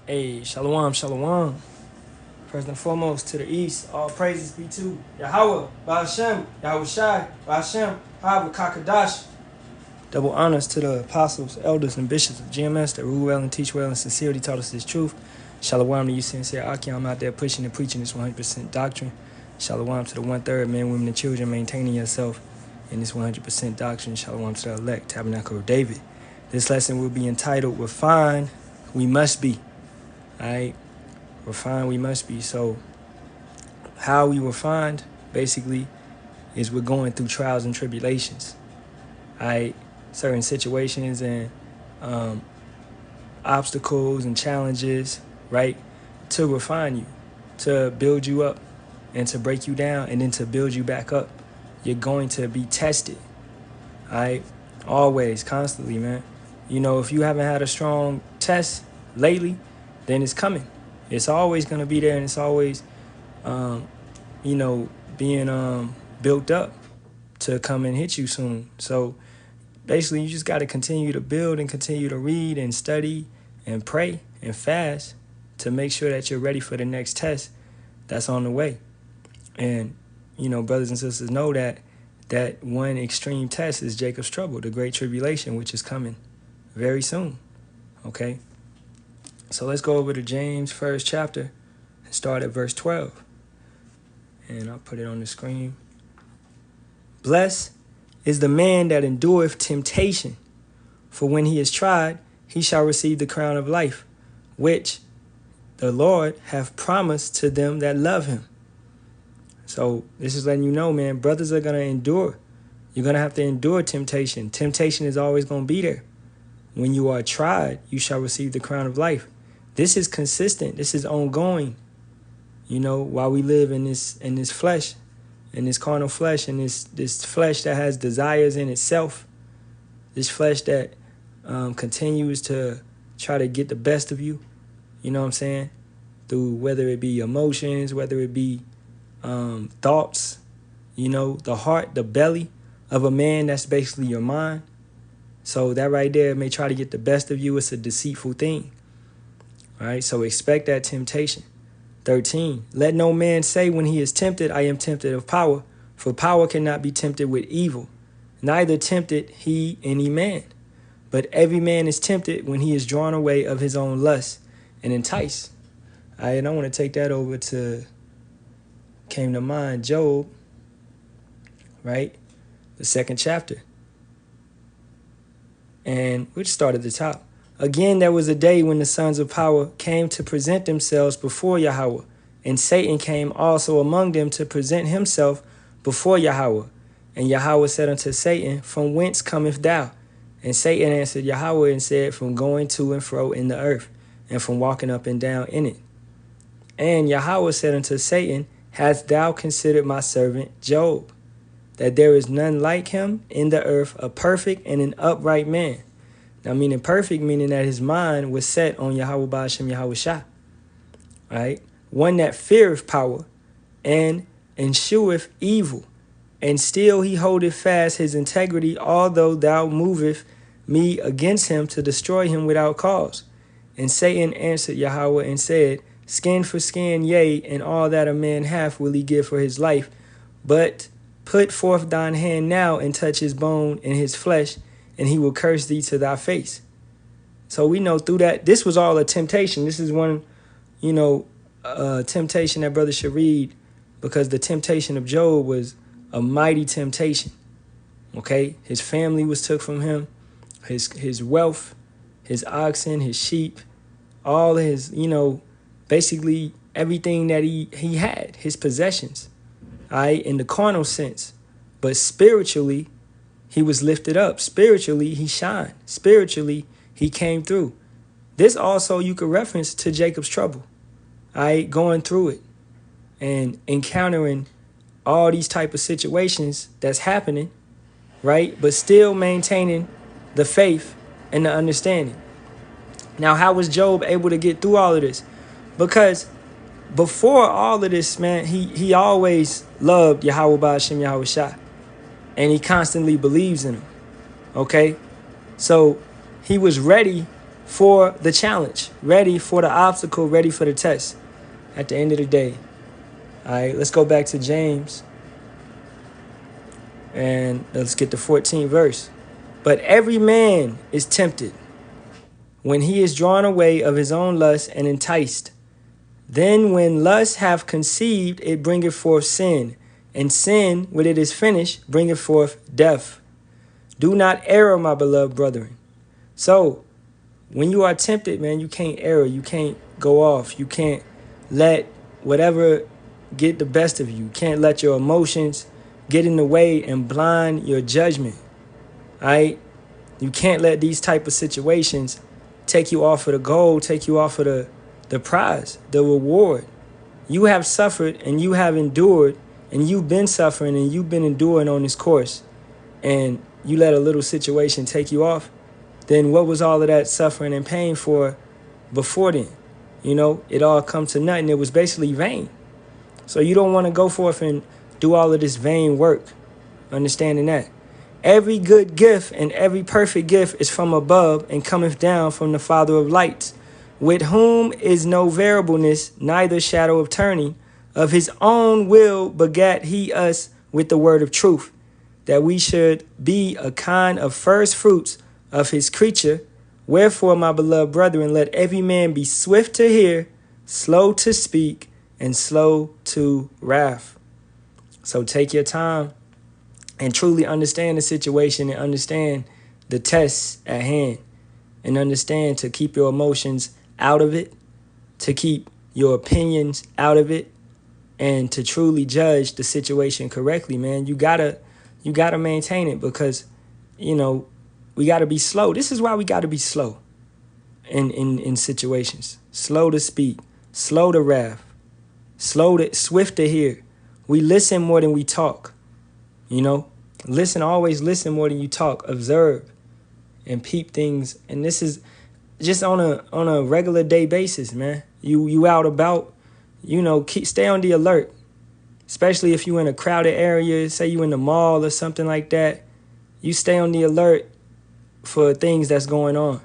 Hey, Shalawam, Shalawam. First and foremost, to the east, all praises be to Yahawah, Bahasham, Yahawashi, Bahasham, Kakadash. Double honors to the apostles, elders, and bishops of GMS that rule well and teach well and sincerely taught us this truth. Shalawam to you, sincere Aki. I'm out there pushing and preaching this 100% doctrine. Shalawam to the 1/3 men, women, and children maintaining yourself in this 100% doctrine. Shalawam to the elect, Tabernacle of David. This lesson will be entitled, Refined We Must Be. Alright, refined we must be. So how we refined basically is we're going through trials and tribulations. Alright, certain situations and obstacles and challenges, right, to refine you, to build you up and to break you down and then to build you back up. You're going to be tested. Alright, always, constantly, man. You know, if you haven't had a strong test lately, then it's coming. It's always going to be there, and it's always, being built up to come and hit you soon. So basically, you just got to continue to build and continue to read and study and pray and fast to make sure that you're ready for the next test that's on the way. And, you know, brothers and sisters know that one extreme test is Jacob's trouble, the great tribulation, which is coming very soon. Okay? So let's go over to James 1st chapter and start at verse 12. And I'll put it on the screen. Blessed is the man that endureth temptation, for when he is tried, he shall receive the crown of life, which the Lord hath promised to them that love him. So this is letting you know, man, brothers are going to endure. You're going to have to endure temptation. Temptation is always going to be there. When you are tried, you shall receive the crown of life. This is consistent. This is ongoing. You know, while we live in this flesh, in this carnal flesh, and this flesh that has desires in itself, this flesh that continues to try to get the best of you. You know what I'm saying? Through whether it be emotions, whether it be thoughts. You know, the heart, the belly of a man. That's basically your mind. So that right there may try to get the best of you. It's a deceitful thing. All right, so expect that temptation. 13, let no man say when he is tempted, I am tempted of power, for power cannot be tempted with evil, neither tempted he any man. But every man is tempted when he is drawn away of his own lust and enticed. All right, and I want to take that over to, came to mind, Job, right? The 2nd chapter. And we'll start at the top. Again, there was a day when the sons of power came to present themselves before Yahawah, and Satan came also among them to present himself before Yahawah. And Yahawah said unto Satan, From whence cometh thou? And Satan answered Yahawah and said, From going to and fro in the earth, and from walking up and down in it. And Yahawah said unto Satan, Hast thou considered my servant Job, that there is none like him in the earth, a perfect and an upright man? Now, meaning perfect, meaning that his mind was set on Yahawah, Bahasham, Yahawashi. Right? One that feareth power and escheweth evil, and still he holdeth fast his integrity, although thou movest me against him to destroy him without cause. And Satan answered Yahawah and said, Skin for skin, yea, and all that a man hath will he give for his life. But put forth thine hand now and touch his bone and his flesh, and he will curse thee to thy face. So we know through that, this was all a temptation. This is one, temptation that brothers should read, because the temptation of Job was a mighty temptation. Okay? His family was took from him, his wealth, his oxen, his sheep, all his, basically everything that he had, his possessions, all right, in the carnal sense. But spiritually, he was lifted up. Spiritually, he shined. Spiritually, he came through. This also you could reference to Jacob's trouble. All right, going through it and encountering all these type of situations that's happening, right? But still maintaining the faith and the understanding. Now, how was Job able to get through all of this? Because before all of this, man, he always loved Yahawah, Bahasham, Yahawashi. And he constantly believes in him. Okay? So he was ready for the challenge, ready for the obstacle, ready for the test at the end of the day. All right, let's go back to James. And let's get the 14th verse. But every man is tempted when he is drawn away of his own lust and enticed. Then when lust hath conceived, it bringeth forth sin. And sin, when it is finished, bringeth forth death. Do not err, my beloved brethren. So, when you are tempted, man, you can't err. You can't go off. You can't let whatever get the best of you. You can't let your emotions get in the way and blind your judgment. All right? You can't let these type of situations take you off of the goal, take you off of the prize, the reward. You have suffered and you have endured, and you've been suffering and you've been enduring on this course, and you let a little situation take you off. Then what was all of that suffering and pain for before then? You know, it all come to nothing. It was basically vain. So you don't want to go forth and do all of this vain work. Understanding that every good gift and every perfect gift is from above and cometh down from the Father of lights, with whom is no variableness, neither shadow of turning. Of his own will begat he us with the word of truth, that we should be a kind of first fruits of his creature. Wherefore, my beloved brethren, let every man be swift to hear, slow to speak, and slow to wrath. So take your time and truly understand the situation and understand the tests at hand, and understand to keep your emotions out of it, to keep your opinions out of it, and to truly judge the situation correctly, man. You gotta maintain it, because, you know, we gotta be slow. This is why we gotta be slow in situations. Slow to speak, slow to wrath, swift to hear. We listen more than we talk. You know, always listen more than you talk. Observe and peep things. And this is just on a regular day basis, man. You out about, you know, stay on the alert, especially if you're in a crowded area, say you in the mall or something like that. You stay on the alert for things that's going on,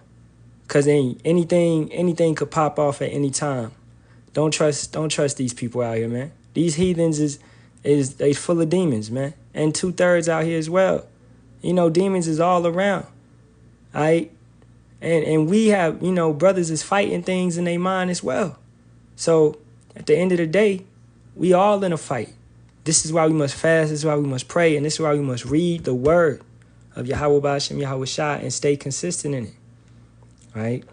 because anything could pop off at any time. Don't trust these people out here, man. These heathens is they full of demons, man, and 2/3 out here as well. You know, demons is all around. All right, and we have, you know, brothers is fighting things in their mind as well. So at the end of the day, we all in a fight. This is why we must fast. This is why we must pray. And this is why we must read the word of Yahawah, Bahasham, Yahawashi, and stay consistent in it. All right.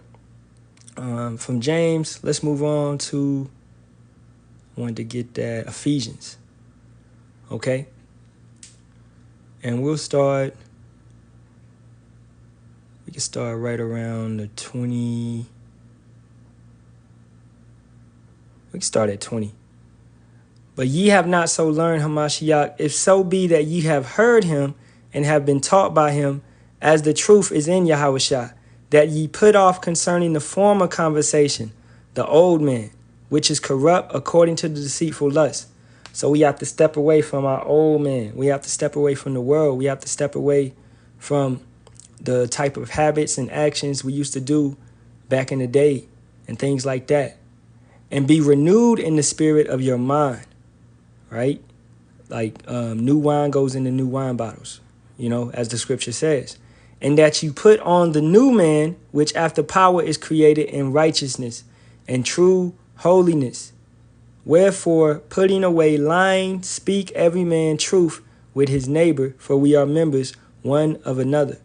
From James, let's move on to, I wanted to get that, Ephesians. Okay. And we can start right around the 20. We can start at 20. But ye have not so learned Hamashiach, if so be that ye have heard him and have been taught by him, as the truth is in Yahawashi, that ye put off concerning the former conversation, the old man, which is corrupt according to the deceitful lust. So we have to step away from our old man. We have to step away from the world. We have to step away from the type of habits and actions we used to do back in the day and things like that. And be renewed in the spirit of your mind, right? Like new wine goes into new wine bottles, you know, as the scripture says. And that you put on the new man, which after power is created in righteousness and true holiness. Wherefore, putting away lying, speak every man truth with his neighbor, for we are members one of another.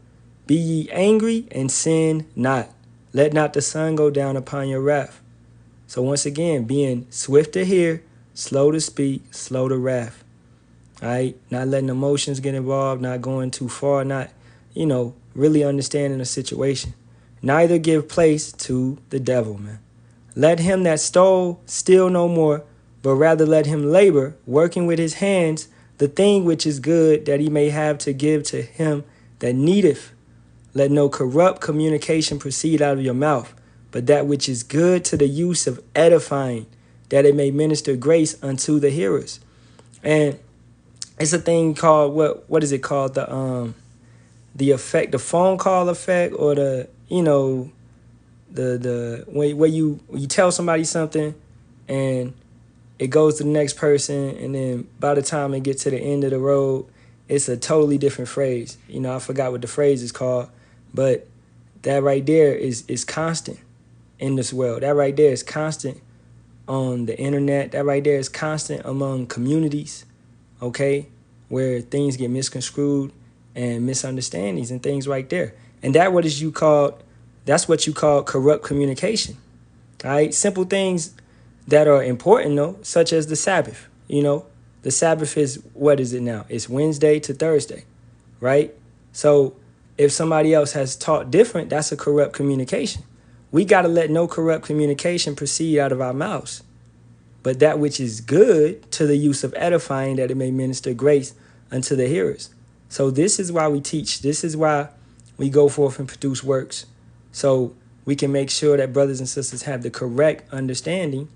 Be ye angry and sin not. Let not the sun go down upon your wrath. So once again, being swift to hear, slow to speak, slow to wrath. All right? Not letting emotions get involved, not going too far, not, you know, really understanding the situation. Neither give place to the devil, man. Let him that stole steal no more, but rather let him labor, working with his hands the thing which is good, that he may have to give to him that needeth. Let no corrupt communication proceed out of your mouth, but that which is good to the use of edifying, that it may minister grace unto the hearers. And it's a thing called, what is it called? The effect, the phone call effect, or the, you know, where you tell somebody something and it goes to the next person, and then by the time it gets to the end of the road, it's a totally different phrase. I forgot what the phrase is called, but that right there is constant in this world. That right there is constant on the internet. That right there is constant among communities, okay, where things get misconstrued and misunderstandings and things right there. And that's what you call corrupt communication. All right, simple things that are important though, such as the Sabbath. The Sabbath is, what is it now? It's Wednesday to Thursday, right? So if somebody else has taught different, that's a corrupt communication. We got to let no corrupt communication proceed out of our mouths, but that which is good to the use of edifying, that it may minister grace unto the hearers. So this is why we teach. This is why we go forth and produce works, so we can make sure that brothers and sisters have the correct understanding,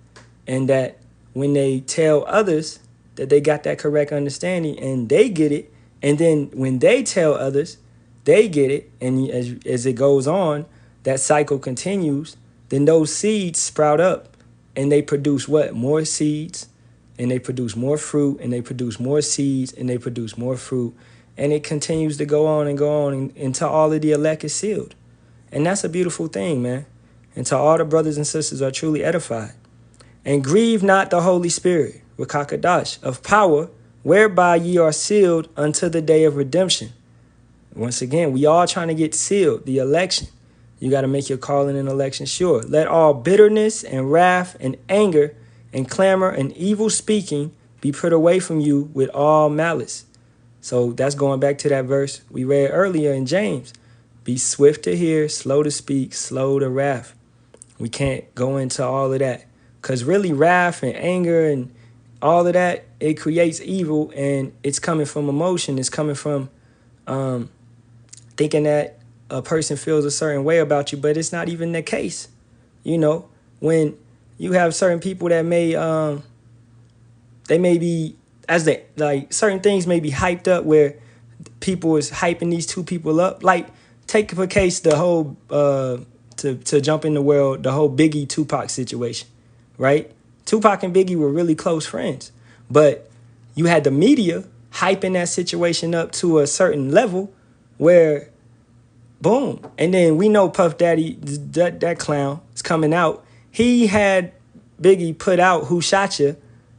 and that when they tell others that they got that correct understanding and they get it, and then when they tell others, they get it, and as it goes on, that cycle continues, then those seeds sprout up and they produce what? More seeds, and they produce more fruit, and they produce more seeds, and they produce more fruit, and it continues to go on until all of the elect is sealed. And that's a beautiful thing, man. Until all the brothers and sisters are truly edified. And grieve not the Holy Spirit, Rakakadash, of power, whereby ye are sealed unto the day of redemption. Once again, we all trying to get sealed, the election. You got to make your calling and election sure. Let all bitterness and wrath and anger and clamor and evil speaking be put away from you with all malice. So that's going back to that verse we read earlier in James. Be swift to hear, slow to speak, slow to wrath. We can't go into all of that, because really wrath and anger and all of that, it creates evil, and it's coming from emotion. It's coming from thinking that a person feels a certain way about you, but it's not even the case. When you have certain people that they may be, certain things may be hyped up, where people is hyping these two people up. Like, take for case the whole, to jump in the world, the whole Biggie Tupac situation, right? Tupac and Biggie were really close friends, but you had the media hyping that situation up to a certain level where, boom. And then we know Puff Daddy, that clown, is coming out. He had Biggie put out Who Shot Ya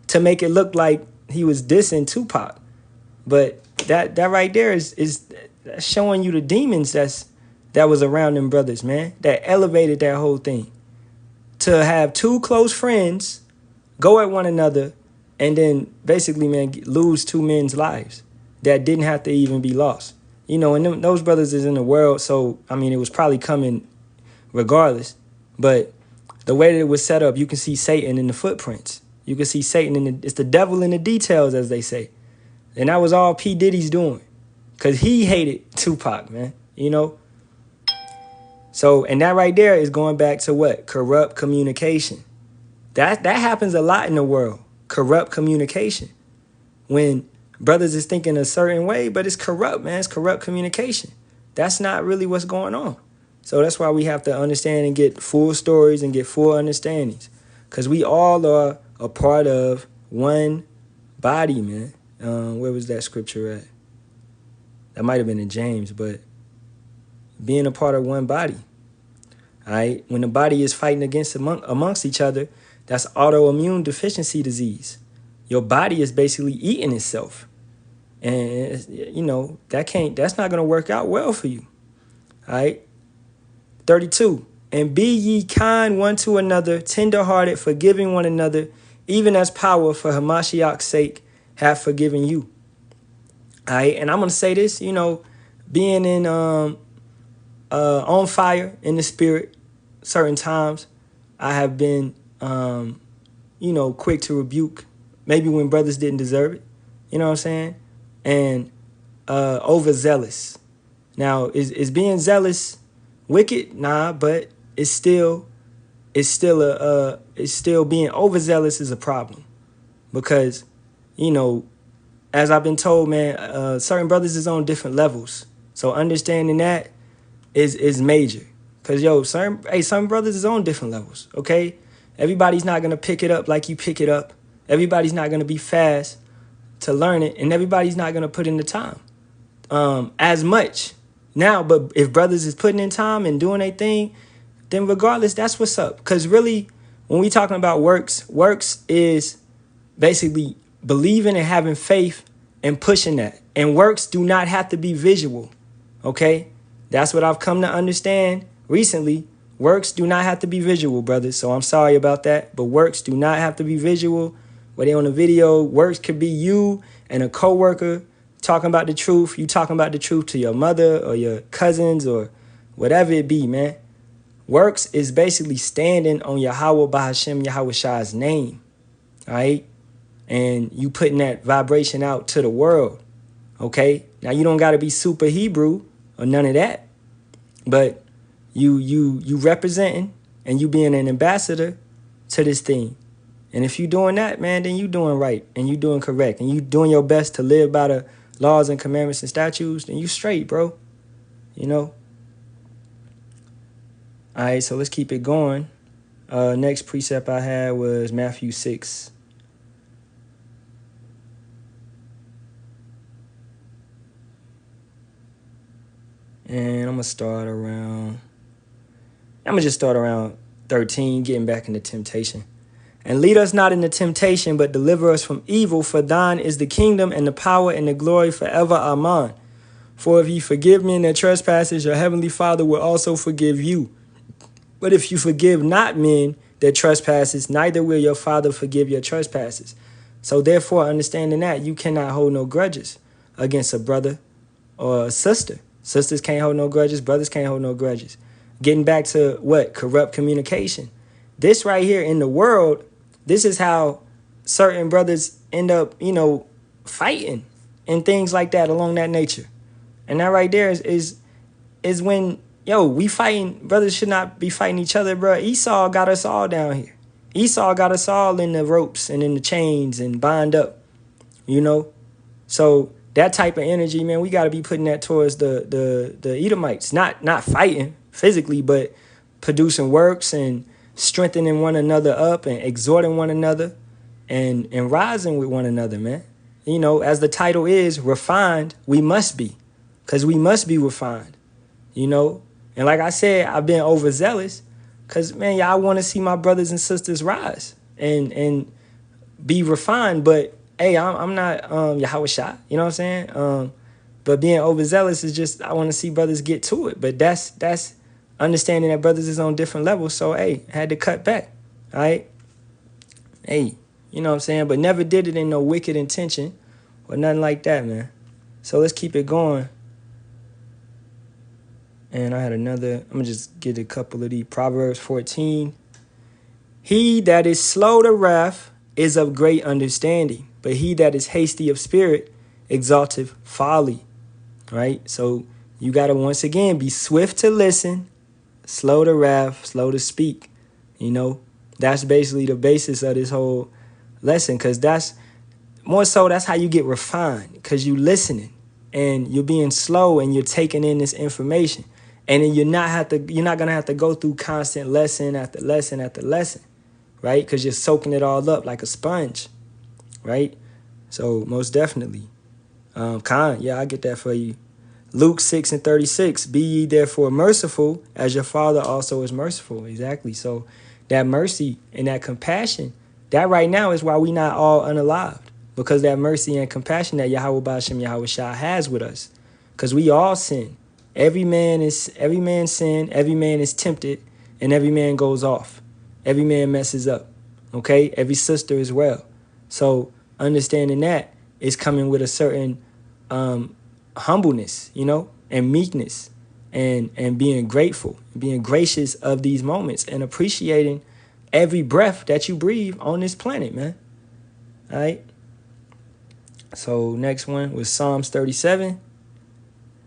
to make it look like he was dissing Tupac. But that right there is showing you the demons that was around them brothers, man, that elevated that whole thing. To have two close friends go at one another and then basically, man, lose two men's lives that didn't have to even be lost. And those brothers is in the world, so, it was probably coming regardless. But the way that it was set up, you can see Satan in the footprints. You can see Satan it's the devil in the details, as they say. And that was all P. Diddy's doing, because he hated Tupac, man, So, and that right there is going back to what? Corrupt communication. That happens a lot in the world. Corrupt communication. When brothers is thinking a certain way, but it's corrupt, man. It's corrupt communication. That's not really what's going on. So that's why we have to understand and get full stories and get full understandings. Because we all are a part of one body, man. Where was that scripture at? That might have been in James, but being a part of one body. All right? When the body is fighting amongst each other, that's autoimmune deficiency disease. Your body is basically eating itself. And, that's not going to work out well for you. All right? 32. And be ye kind one to another, tenderhearted, forgiving one another, even as power for Hamashiach's sake have forgiven you. All right? And I'm going to say this, being in on fire in the spirit, certain times I have been, quick to rebuke, maybe when brothers didn't deserve it, you know what I'm saying? And overzealous. Now, is being zealous wicked? Nah, but it's still being overzealous is a problem, because, as I've been told, man, certain brothers is on different levels. So understanding that is major, Because, yo, some brothers is on different levels, okay? Everybody's not going to pick it up like you pick it up. Everybody's not going to be fast to learn it, and everybody's not going to put in the time as much now. But if brothers is putting in time and doing their thing, then regardless, that's what's up. Because really, when we talking about works is basically believing and having faith and pushing that. And works do not have to be visual, okay? That's what I've come to understand recently. Works do not have to be visual, brothers. So I'm sorry about that. But works do not have to be visual. Whether on a video, works could be you and a coworker talking about the truth. You talking about the truth to your mother or your cousins or whatever it be, man. Works is basically standing on Yahawah, Bahasham, Yahawashi's name, all right? And you putting that vibration out to the world, okay? Now, you don't got to be super Hebrew or none of that, but you representing and you being an ambassador to this thing. And if you doing that, man, then you doing right and you doing correct and you doing your best to live by the laws and commandments and statutes, then you straight, bro, you know? All right, so let's keep it going. Next precept I had was Matthew 6. And I'm going to just start around 13, getting back into temptation. And lead us not into temptation, but deliver us from evil. For thine is the kingdom and the power and the glory forever. Amen. For if ye forgive men their trespasses, your heavenly Father will also forgive you. But if you forgive not men their trespasses, neither will your Father forgive your trespasses. So therefore, understanding that, you cannot hold no grudges against a brother or a sister. Sisters can't hold no grudges. Brothers can't hold no grudges. Getting back to what? Corrupt communication. This right here in the world, this is how certain brothers end up, fighting and things like that along that nature. And that right there is when, we fighting. Brothers should not be fighting each other, bro. Esau got us all down here. Esau got us all in the ropes and in the chains and bind up, So that type of energy, man, we got to be putting that towards the Edomites. Not fighting physically, but producing works and strengthening one another up and exhorting one another and rising with one another, man. As the title is, refined, we must be. Because we must be refined, And like I said, I've been overzealous because, man, I want to see my brothers and sisters rise and be refined. But, hey, I'm not Yahawashi, you know what I'm saying? But being overzealous is just, I want to see brothers get to it. But that's understanding that brothers is on different levels. So, hey, I had to cut back, all right? Hey, you know what I'm saying? But never did it in no wicked intention or nothing like that, man. So let's keep it going. And I had another, I'm going to just get a couple of these. Proverbs 14. He that is slow to wrath is of great understanding, but he that is hasty of spirit exalteth folly. Right? So you got to, once again, be swift to listen, slow to wrath, slow to speak. That's basically the basis of this whole lesson, because that's how you get refined, because you listening and you're being slow and you're taking in this information. And then you're not gonna have to go through constant lesson after lesson after lesson, right? Because you're soaking it all up like a sponge, right? So most definitely, I get that for you. Luke 6:36, be ye therefore merciful, as your Father also is merciful. Exactly. So that mercy and that compassion, that right now is why we not all unalived, because that mercy and compassion that Yahawah Bahasham Yahawashi has with us, because we all sin. Every man sin, every man is tempted, and every man goes off. Every man messes up, okay? Every sister as well. So understanding that is coming with a certain humbleness, and meekness, and being grateful, being gracious of these moments, and appreciating every breath that you breathe on this planet, man. All right? So next one was Psalms 37.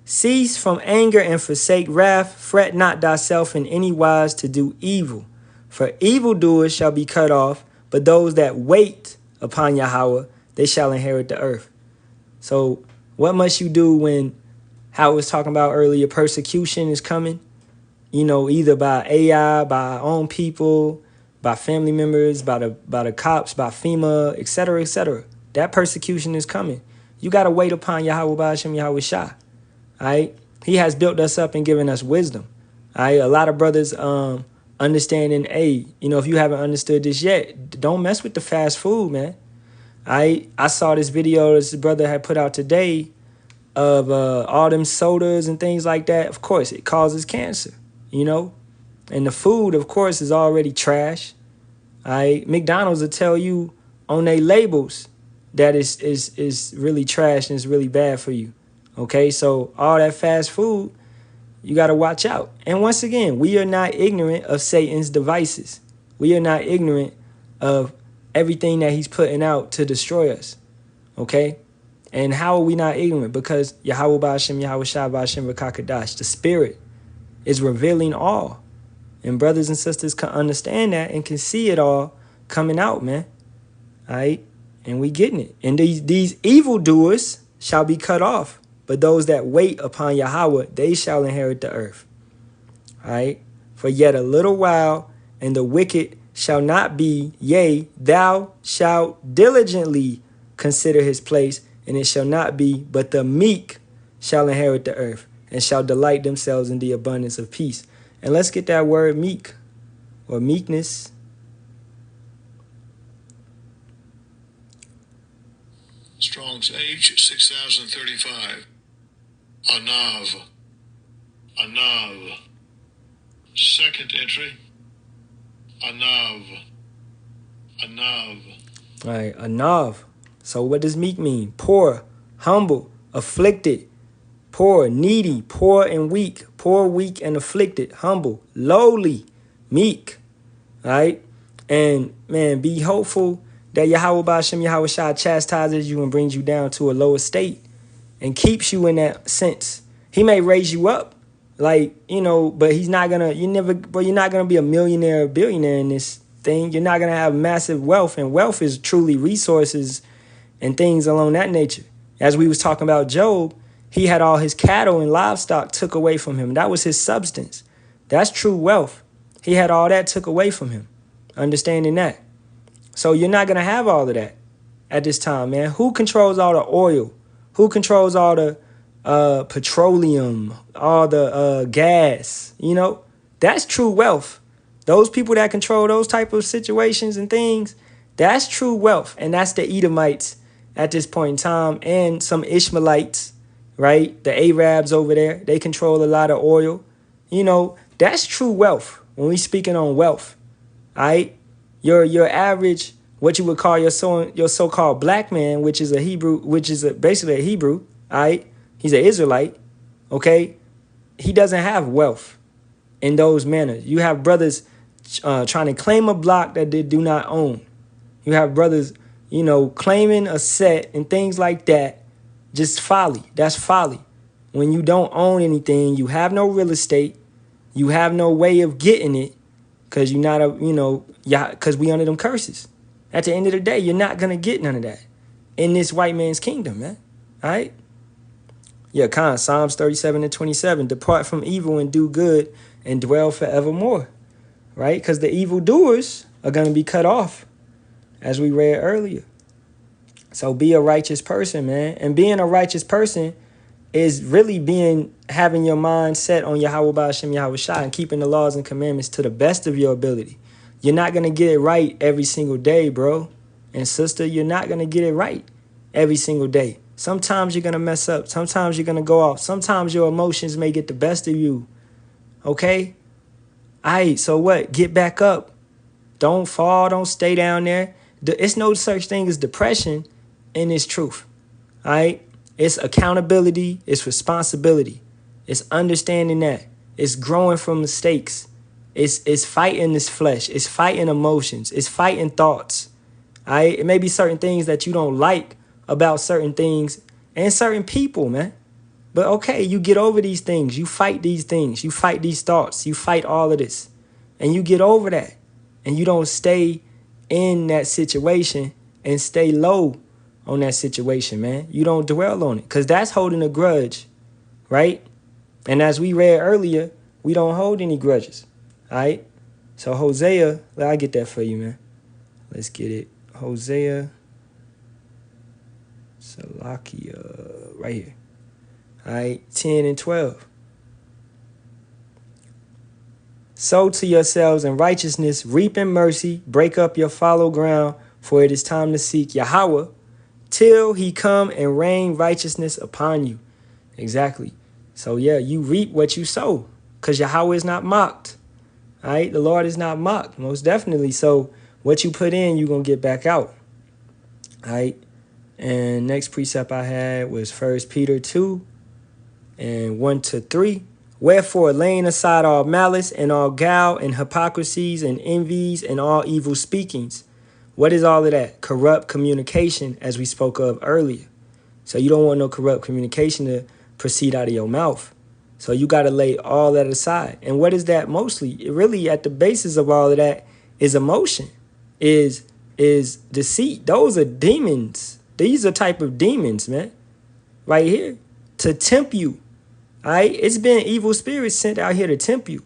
Cease from anger and forsake wrath. Fret not thyself in any wise to do evil. For evildoers shall be cut off, but those that wait upon Yahawah, they shall inherit the earth. So what must you do when, how I was talking about earlier, persecution is coming? either by AI, by our own people, by family members, by the cops, by FEMA, etc., etc. That persecution is coming. You got to wait upon Yahawah, Bahasham, Yahawashi. All right? He has built us up and given us wisdom. All right? A lot of brothers understanding, hey, if you haven't understood this yet, don't mess with the fast food, man. I saw this video this brother had put out today of all them sodas and things like that. Of course, it causes cancer, And the food, of course, is already trash. McDonald's will tell you on their labels that is really trash and it's really bad for you. Okay, so all that fast food, you got to watch out. And once again, we are not ignorant of Satan's devices. We are not ignorant of everything that he's putting out to destroy us. Okay? And how are we not ignorant? Because Yahawah, Bahasham, Yahawashi, Bahasham, Rakakadash, the Spirit is revealing all. And brothers and sisters can understand that and can see it all coming out, man. All right? And we getting it. And these evildoers shall be cut off. But those that wait upon Yahawah, they shall inherit the earth. All right? For yet a little while, and the wicked shall not be, yea, thou shalt diligently consider his place, and it shall not be, but the meek shall inherit the earth, and shall delight themselves in the abundance of peace. And let's get that word meek, or meekness. Strong's H 6035. Anav. Anav. Second entry. Anav. Anav. All right, anav. So what does meek mean? Poor, humble, afflicted, poor, needy, poor and weak, poor, weak and afflicted, humble, lowly, meek. All right? And man, be hopeful that Yahawah, Bahasham, Yahawashi chastises you and brings you down to a lower state and keeps you in that sense. He may raise you up, but he's not gonna, you're not gonna be a millionaire or billionaire in this thing. You're not gonna have massive wealth, and wealth is truly resources and things along that nature. As we was talking about Job, he had all his cattle and livestock took away from him. That was his substance. That's true wealth. He had all that took away from him. Understanding that. So you're not gonna have all of that at this time, man. Who controls all the oil? Who controls all the petroleum, all the gas? That's true wealth. Those people that control those type of situations and things, that's true wealth. And that's the Edomites at this point in time, and some Ishmaelites, right? The Arabs over there, they control a lot of oil. That's true wealth when we speaking on wealth, all right? Your average, what you would call your so-called black man, which is a Hebrew, basically a Hebrew, all right? He's an Israelite, okay? He doesn't have wealth in those manners. You have brothers trying to claim a block that they do not own. You have brothers, claiming a set and things like that. Just folly. That's folly. When you don't own anything, you have no real estate, you have no way of getting it, because you're not because we under them curses. At the end of the day, you're not gonna get none of that in this white man's kingdom, man. All right? Yeah, Psalms 37:27. Depart from evil and do good and dwell forevermore. Right? Because the evildoers are gonna be cut off, as we read earlier. So be a righteous person, man. And being a righteous person is really having your mind set on Yahawah, Bahasham, Yahawashi, and keeping the laws and commandments to the best of your ability. You're not going to get it right every single day, bro. And sister, you're not going to get it right every single day. Sometimes you're going to mess up. Sometimes you're going to go off. Sometimes your emotions may get the best of you. Okay? All right, so what? Get back up. Don't fall. Don't stay down there. It's no such thing as depression in this truth. All right? It's accountability. It's responsibility. It's understanding that. It's growing from mistakes. It's fighting this flesh. It's fighting emotions. It's fighting thoughts. All right? It may be certain things that you don't like about certain things and certain people, man. But okay, you get over these things. You fight these things. You fight these thoughts. You fight all of this. And you get over that. And you don't stay in that situation and stay low on that situation, man. You don't dwell on it, because that's holding a grudge, right? And as we read earlier, We don't hold any grudges. All right? So Hosea, I'll get that for you, man. Let's get it. Hosea, Salakia, right here. All right, 10 and 12. Sow to yourselves in righteousness, reap in mercy, break up your fallow ground, for it is time to seek Yahawah, till he come and rain righteousness upon you. Exactly. So yeah, you reap what you sow, because Yahawah is not mocked. All right, the Lord is not mocked, most definitely. So what you put in, you're going to get back out. All right, and next precept I had was 1 Peter 2 and 1 to 3. Wherefore, laying aside all malice and all guile and hypocrisies and envies and all evil speakings. What is all of that? Corrupt communication, as we spoke of earlier. So you don't want no corrupt communication to proceed out of your mouth. So you got to lay all that aside. And what is that mostly? It really, at the basis of all of that is emotion, is deceit. Those are demons. These are type of demons, man. Right here. To tempt you. All right? It's been evil spirits sent out here to tempt you.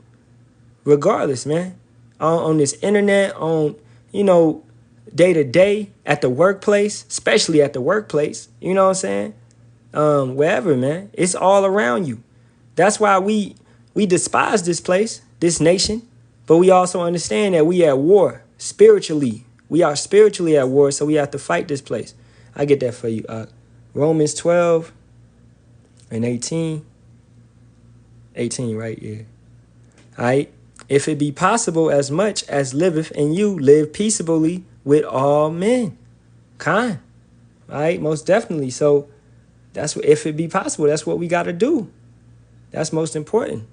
Regardless, man. On this internet, on, day to day, at the workplace, especially at the workplace. You know what I'm saying? Wherever, man. It's all around you. That's why we despise this place, this nation. But we also understand that we at war spiritually. We are spiritually at war, so we have to fight this place. I get that for you. Romans 12 and 18. 18, right? Yeah. All right. If it be possible, as much as liveth in you, live peaceably with all men. Kind. All right. Most definitely. So that's what, if it be possible, that's what we got to do. That's most important.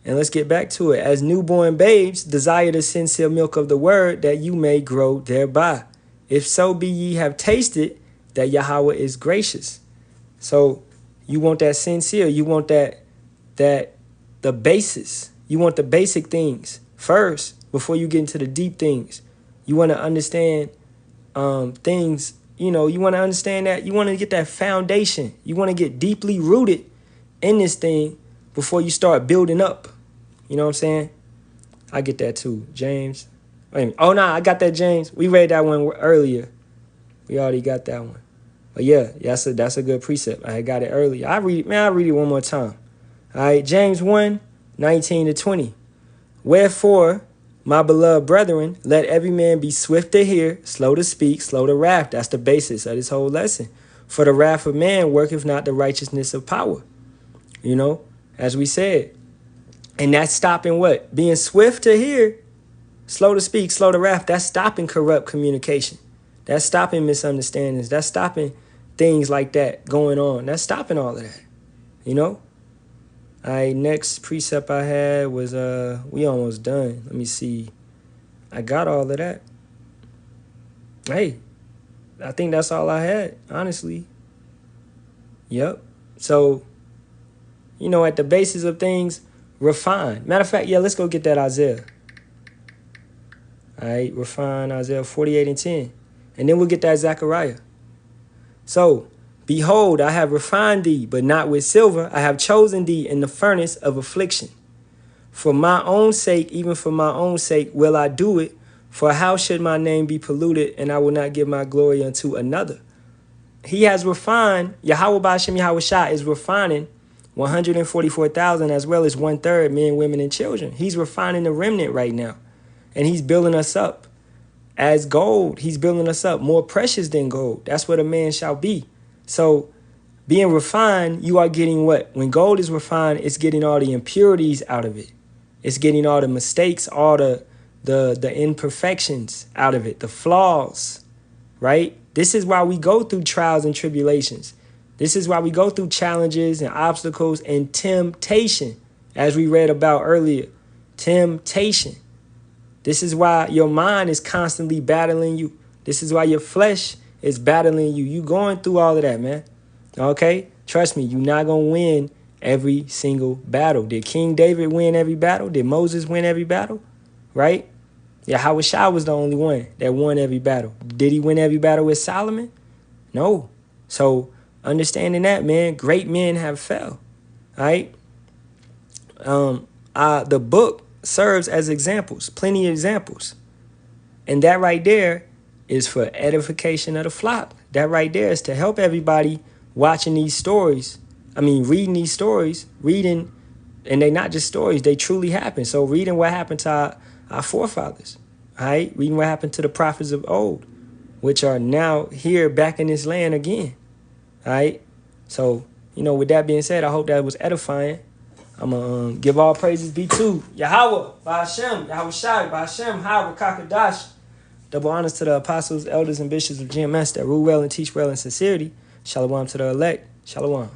And let's get back to it. As newborn babes, desire the sincere milk of the word, that you may grow thereby. If so be ye have tasted that Yahawah is gracious. So you want that sincere. You want the basis. You want the basic things first before you get into the deep things. You want to understand things. You want to understand that. You want to get that foundation. You want to get deeply rooted in this thing before you start building up. You know what I'm saying? I get that too. James. I got that, James. We read that one earlier. We already got that one. But yeah, that's a good precept. I got it earlier. I'll read it one more time. All right, James 1, 19 to 20. Wherefore, my beloved brethren, let every man be swift to hear, slow to speak, slow to wrath. That's the basis of this whole lesson. For the wrath of man worketh not the righteousness of power. As we said. And that's stopping what? Being swift to hear, slow to speak, slow to wrath. That's stopping corrupt communication. That's stopping misunderstandings. That's stopping things like that going on. That's stopping all of that. All right, next precept I had was, we almost done. Let me see. I got all of that. Hey, I think that's all I had, honestly. Yep. So, at the basis of things, refine. Matter of fact, yeah, let's go get that Isaiah. All right, refine Isaiah 48 and 10. And then we'll get that Zechariah. So, behold, I have refined thee, but not with silver. I have chosen thee in the furnace of affliction. For my own sake, even for my own sake, will I do it. For how should my name be polluted, and I will not give my glory unto another? He has refined, Yahawah Bahasham Yahawashi is refining 144,000 as well as 1/3 men, women, and children. He's refining the remnant right now. And he's building us up as gold. He's building us up more precious than gold. That's what a man shall be. So being refined, you are getting what? When gold is refined, it's getting all the impurities out of it. It's getting all the mistakes, all the imperfections out of it, the flaws, right? This is why we go through trials and tribulations. This is why we go through challenges and obstacles and temptation, as we read about earlier. Temptation. This is why your mind is constantly battling you. This is why your flesh is battling you. You going through all of that, man. Okay? Trust me, you're not going to win every single battle. Did King David win every battle? Did Moses win every battle? Right? Yahawashi was the only one that won every battle. Did he win every battle with Solomon? No. So understanding that, man, great men have fell. All right? the book serves as examples, plenty of examples. And that right there is for edification of the flock. That right there is to help everybody watching these stories. I mean, reading these stories, and they not just stories, they truly happen. So reading what happened to our forefathers, all right? Reading what happened to the prophets of old, which are now here back in this land again, all right? So, with that being said, I hope that was edifying. I'm going to give all praises be to Yahawah, Bahasham, Yahawashi, Bahasham, Halalyam, Kakadash. Double honors to the apostles, elders, and bishops of GMS that rule well and teach well in sincerity. Shalawam to the elect. Shalawam.